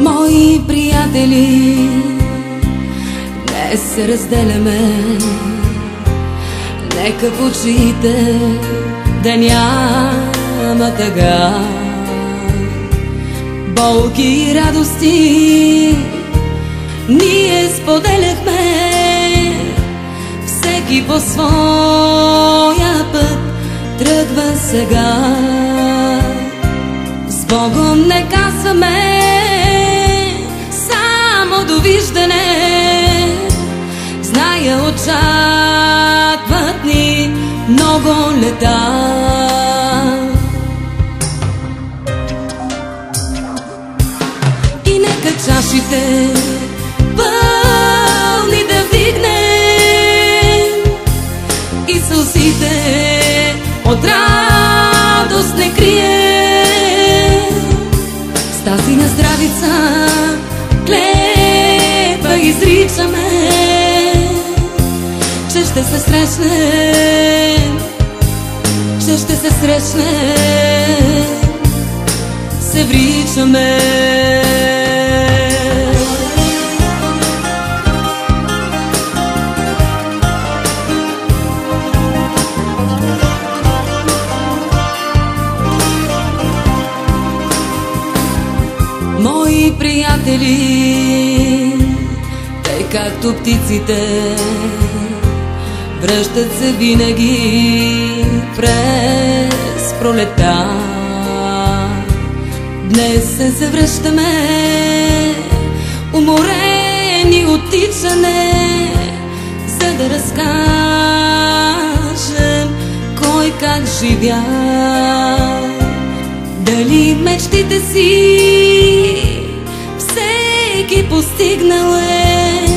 Мои приятели, днес се разделяме. Нека в очите да няма тъга, болки и радости ние споделяхме. Всеки по своя път тръгва сега. С Богом не казваме само довиждане. Зная, очакват ни много лета. И нека чашите пълни да вдигнем и сълзите от радост не крием. С тази на здравица клетва изричаме, че ще се срещнем, че ще се срещнем, се вричаме. Мои приятели, тъй както птиците, връщат се винаги през пролета. Днес се завръщаме, уморени от тичане, за да разкажем кой как живя. Дали мечтите си всеки постигнал е,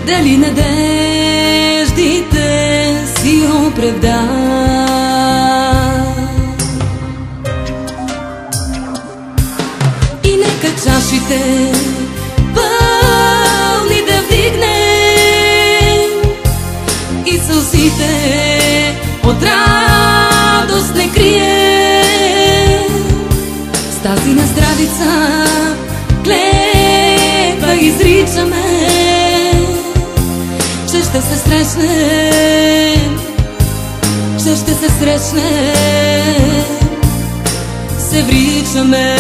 дали надеждите си оправда. И нека чашите пълни да вдигнем и сълзите от радост не крием. С тази на здравица клетва изричаме, че ще се срещнем, че ще се срещнем, се вричаме.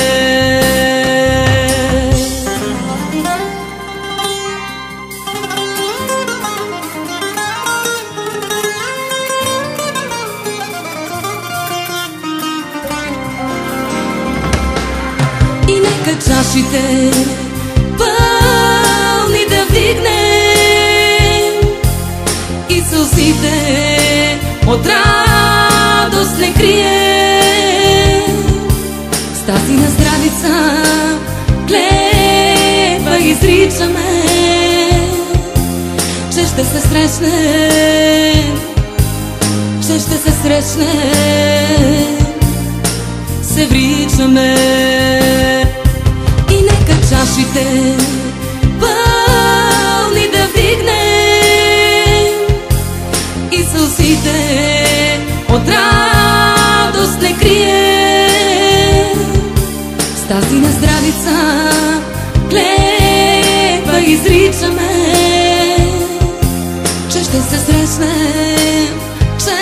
И нека чашите пълни да вдигнем и сълзите от радост не крием. С тази на здравица клетва изричаме, че ще се срещнем, че ще се срещнем, се вричаме. И нека чашите пълни да вдигнем и сълзите от радост не крием. С тази на здравица клетва изричаме, че ще се срещнем, че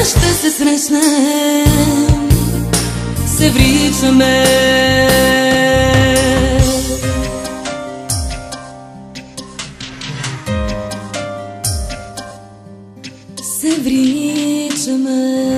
ще се срещнем, се вричаме. Се вричаме.